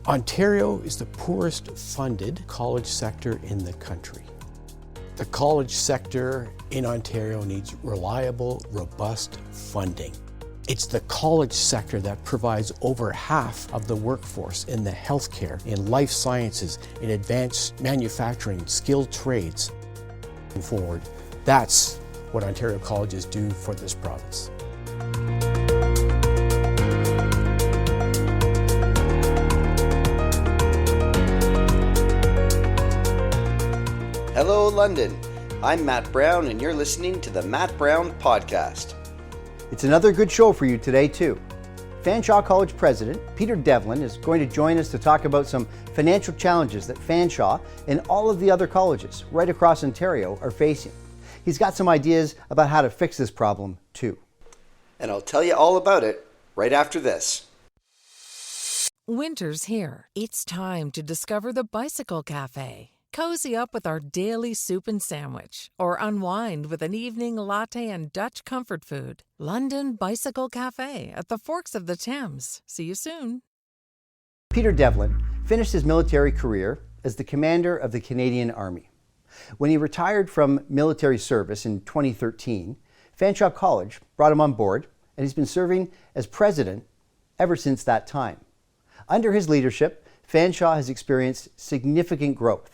Ontario is the poorest funded college sector in the country. The college sector in Ontario needs reliable, robust funding. It's the college sector that provides over half of the workforce in the healthcare, in life sciences, in advanced manufacturing, skilled trades. Moving forward, that's what Ontario colleges do for this province. Hello, London. I'm Matt Brown, and you're listening to the Matt Brown Podcast. It's another good show for you today, too. Fanshawe College President Peter Devlin is going to join us to talk about some financial challenges that Fanshawe and all of the other colleges right across Ontario are facing. He's got some ideas about how to fix this problem, too. And I'll tell you all about it right after this. Winter's here. It's time to discover the Bicycle Cafe. Cozy up with our daily soup and sandwich, or unwind with an evening latte and Dutch comfort food. London Bicycle Cafe at the Forks of the Thames. See you soon. Peter Devlin finished his military career as the commander of the Canadian Army. When he retired from military service in 2013, Fanshawe College brought him on board, and he's been serving as president ever since that time. Under his leadership, Fanshawe has experienced significant growth.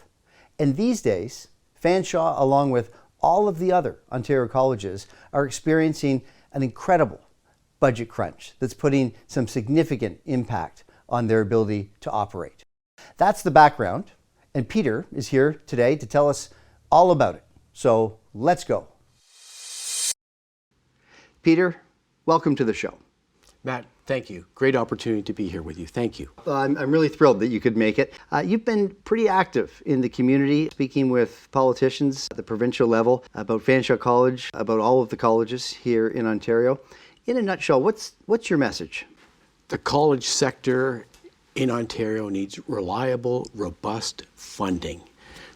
And these days, Fanshawe, along with all of the other Ontario colleges, are experiencing an incredible budget crunch that's putting some significant impact on their ability to operate. That's the background, and Peter is here today to tell us all about it. So let's go. Peter, welcome to the show. Matt, thank you. Great opportunity to be here with you. Thank you. I'm really thrilled that you could make it. You've been pretty active in the community, speaking with politicians at the provincial level about Fanshawe College, about all of the colleges here in Ontario. In a nutshell, what's your message? The college sector in Ontario needs reliable, robust funding.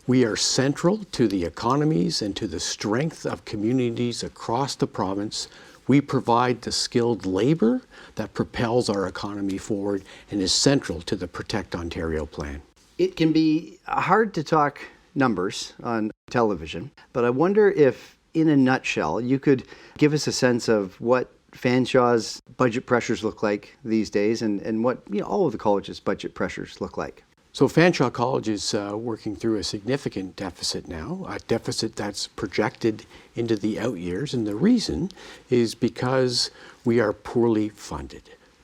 We are central to the economies and to the strength of communities across the province. We provide the skilled labor that propels our economy forward and is central to the Protect Ontario plan. It can be hard to talk numbers on television, but I wonder if, in a nutshell, you could give us a sense of what Fanshawe's budget pressures look like these days and what all of the colleges' budget pressures look like. So Fanshawe College is working through a significant deficit now, a deficit that's projected into the out years, and the reason is because we are poorly funded.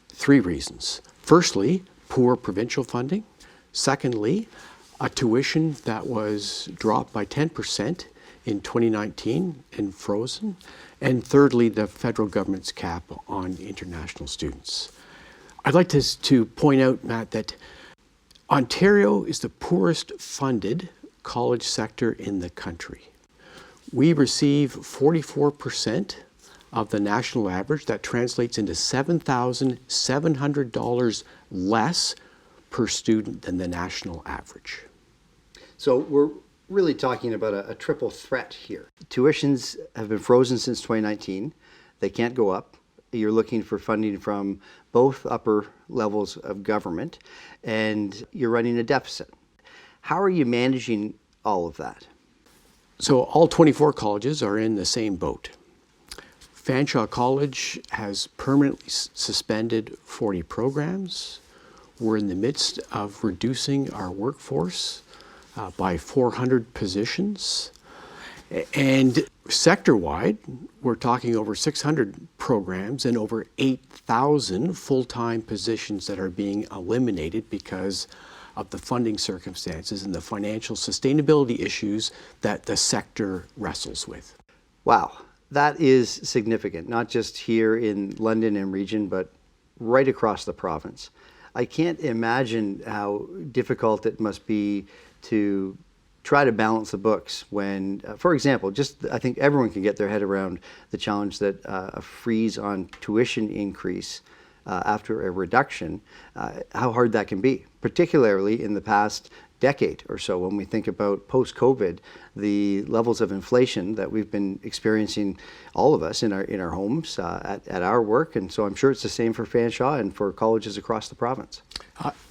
Three reasons. Firstly, poor provincial funding. Secondly, a tuition that was dropped by 10% in 2019 and frozen. And thirdly, the federal government's cap on international students. I'd like to point out, Matt, that Ontario is the poorest funded college sector in the country. We receive 44% of the national average. That translates into $7,700 less per student than the national average. So we're really talking about a triple threat here. Tuitions have been frozen since 2019. They can't go up. You're looking for funding from both upper levels of government, and you're running a deficit. How are you managing all of that? So all 24 colleges are in the same boat. Fanshawe College has permanently suspended 40 programs. We're in the midst of reducing our workforce by 400 positions. And sector-wide, we're talking over 600 programs and over 8,000 full-time positions that are being eliminated because of the funding circumstances and the financial sustainability issues that the sector wrestles with. Wow, that is significant, not just here in London and region, but right across the province. I can't imagine how difficult it must be to try to balance the books when, for example, I think everyone can get their head around the challenge that a freeze on tuition increase after a reduction, how hard that can be, particularly in the past decade or so. When we think about post-COVID, the levels of inflation that we've been experiencing, all of us in our homes, at our work, and so I'm sure it's the same for Fanshawe and for colleges across the province.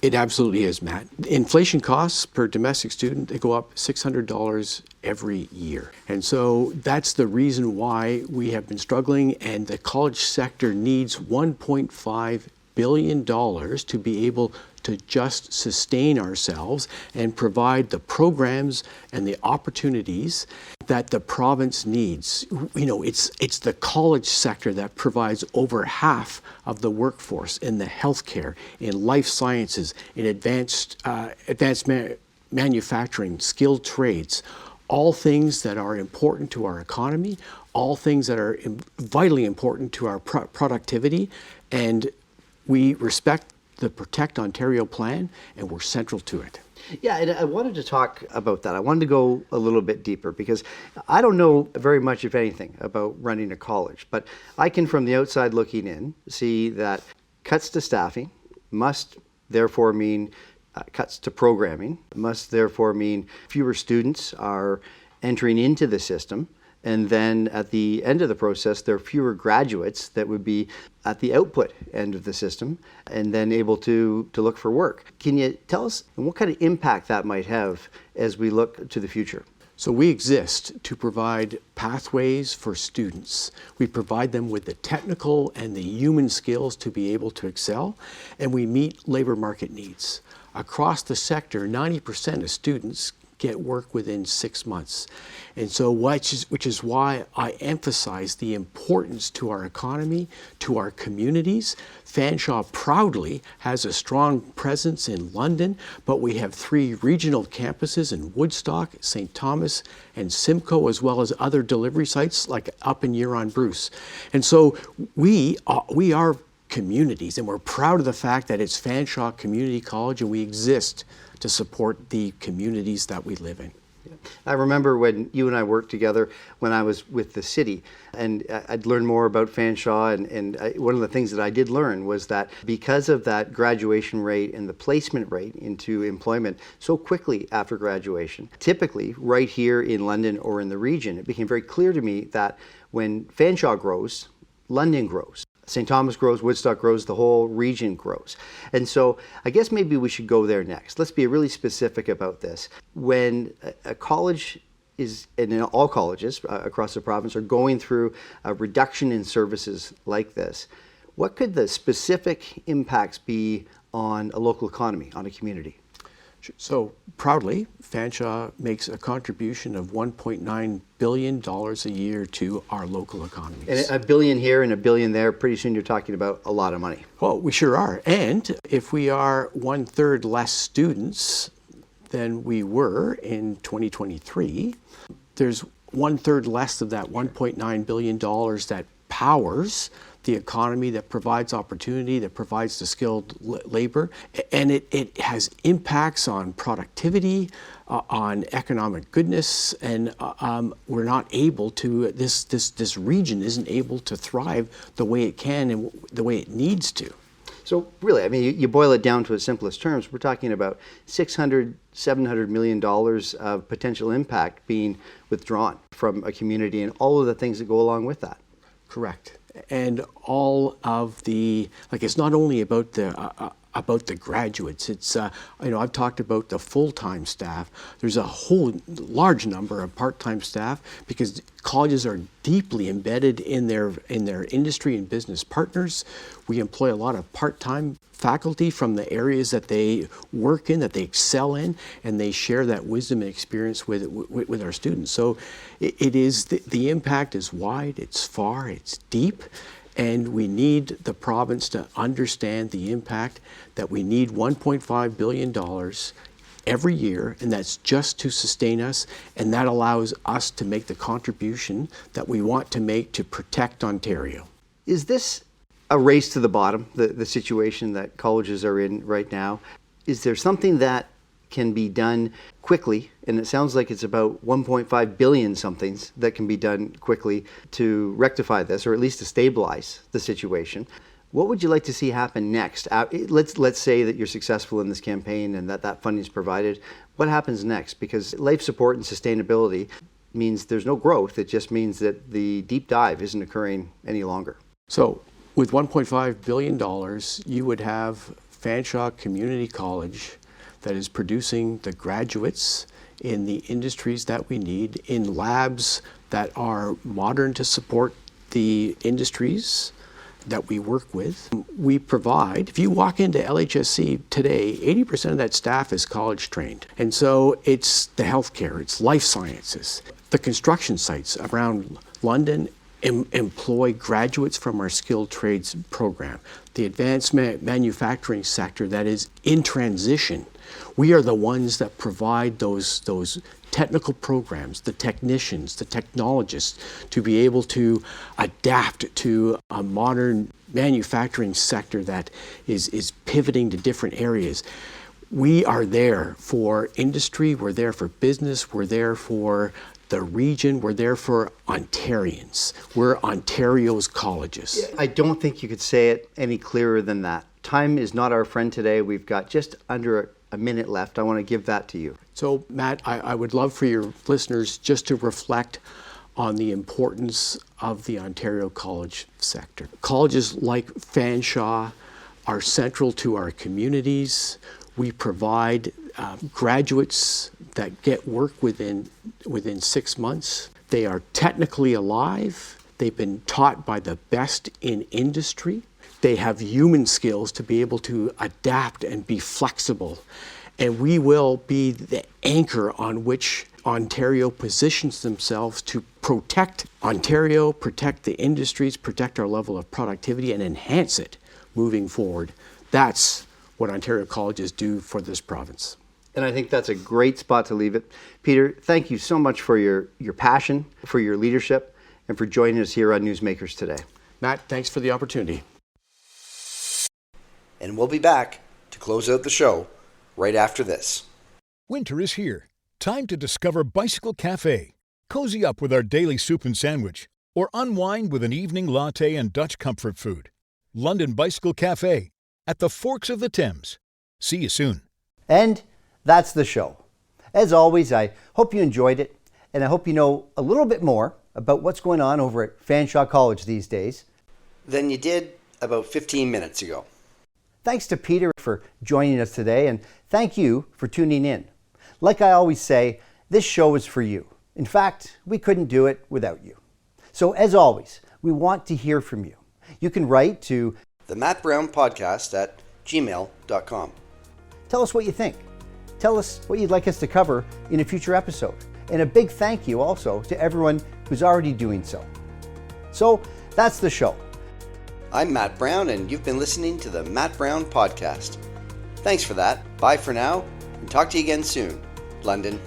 It absolutely is, Matt. Inflation costs per domestic student, they go up $600 every year. And so that's the reason why we have been struggling, and the college sector needs $1.5 billion to be able to just sustain ourselves and provide the programs and the opportunities that the province needs. You know, it's the college sector that provides over half of the workforce in the healthcare, in life sciences, in advanced manufacturing, skilled trades, all things that are important to our economy, all things that are vitally important to our productivity, and we respect the Protect Ontario plan, and we're central to it. Yeah, and I wanted to talk about that. I wanted to go a little bit deeper because I don't know very much, if anything, about running a college, but I can, from the outside looking in, see that cuts to staffing must therefore mean cuts to programming, must therefore mean fewer students are entering into the system. And then at the end of the process, there are fewer graduates that would be at the output end of the system and then able to look for work. Can you tell us what kind of impact that might have as we look to the future? So we exist to provide pathways for students. We provide them with the technical and the human skills to be able to excel, and we meet labor market needs. Across the sector, 90% of students get work within 6 months. And so which is why I emphasize the importance to our economy, to our communities. Fanshawe proudly has a strong presence in London, but we have 3 regional campuses in Woodstock, St. Thomas, and Simcoe, as well as other delivery sites like up in Huron-Bruce. And so we are communities, and we're proud of the fact that it's Fanshawe Community College, and we exist to support the communities that we live in. I remember when you and I worked together when I was with the city, and I'd learned more about Fanshawe, and one of the things that I did learn was that because of that graduation rate and the placement rate into employment so quickly after graduation, typically right here in London or in the region, it became very clear to me that when Fanshawe grows, London grows. St. Thomas grows, Woodstock grows, the whole region grows. And so I guess maybe we should go there next. Let's be really specific about this. When a college is, and all colleges across the province are going through a reduction in services like this, what could the specific impacts be on a local economy, on a community? So proudly, Fanshawe makes a contribution of $1.9 billion a year to our local economies. And $1 billion here and $1 billion there, pretty soon you're talking about a lot of money. Well, we sure are. And if we are 1/3 less students than we were in 2023, there's 1/3 less of that $1.9 billion that powers the economy, that provides opportunity, that provides the skilled labor, and it has impacts on productivity, on economic goodness, and we're not able to, this region isn't able to thrive the way it can and the way it needs to. So really, I mean, you boil it down to its simplest terms, we're talking about $600, $700 million of potential impact being withdrawn from a community and all of the things that go along with that. Correct. And all of the, like, it's not only about the graduates. It's, I've talked about the full-time staff. There's a whole large number of part-time staff because colleges are deeply embedded in their industry and business partners. We employ a lot of part-time faculty from the areas that they work in, that they excel in, and they share that wisdom and experience with our students. So it is, the impact is wide, it's far, it's deep, and we need the province to understand the impact that we need $1.5 billion every year, and that's just to sustain us, and that allows us to make the contribution that we want to make to protect Ontario. Is this a race to the bottom, the situation that colleges are in right now? Is there something that can be done quickly, and it sounds like it's about 1.5 billion somethings that can be done quickly to rectify this, or at least to stabilize the situation? What would you like to see happen next? Let's say that you're successful in this campaign and that funding is provided. What happens next? Because life support and sustainability means there's no growth. It just means that the deep dive isn't occurring any longer. So with $1.5 billion, you would have Fanshawe Community College that is producing the graduates in the industries that we need, in labs that are modern to support the industries that we work with. We provide, if you walk into LHSC today, 80% of that staff is college trained. And so it's the healthcare, it's life sciences. The construction sites around London employ graduates from our skilled trades program. The advanced manufacturing sector that is in transition. We are the ones that provide those technical programs, the technicians, the technologists, to be able to adapt to a modern manufacturing sector that is pivoting to different areas. We are there for industry, we're there for business, we're there for the region, we're there for Ontarians. We're Ontario's colleges. I don't think you could say it any clearer than that. Time is not our friend today. We've got just under a minute left. I want to give that to you. So, Matt, I would love for your listeners just to reflect on the importance of the Ontario college sector. Colleges like Fanshawe are central to our communities. We provide graduates that get work within 6 months. They are technically alive. They've been taught by the best in industry. They have human skills to be able to adapt and be flexible. And we will be the anchor on which Ontario positions themselves to protect Ontario, protect the industries, protect our level of productivity, and enhance it moving forward. That's what Ontario colleges do for this province. And I think that's a great spot to leave it. Peter, thank you so much for your passion, for your leadership, and for joining us here on Newsmakers today. Matt, thanks for the opportunity. And we'll be back to close out the show right after this. Winter is here. Time to discover Bicycle Cafe. Cozy up with our daily soup and sandwich, or unwind with an evening latte and Dutch comfort food. London Bicycle Cafe at the Forks of the Thames. See you soon. And that's the show. As always, I hope you enjoyed it, and I hope you know a little bit more about what's going on over at Fanshawe College these days Than you did about 15 minutes ago. Thanks to Peter for joining us today, and thank you for tuning in. Like I always say, this show is for you. In fact, we couldn't do it without you. So as always, we want to hear from you. You can write to The Matt Brown Podcast at gmail.com. tell us what you think. Tell us what you'd like us to cover in a future episode. And a big thank you also to everyone who's already doing so. So that's the show. I'm Matt Brown, and you've been listening to the Matt Brown Podcast. Thanks for that. Bye for now, and talk to you again soon. London.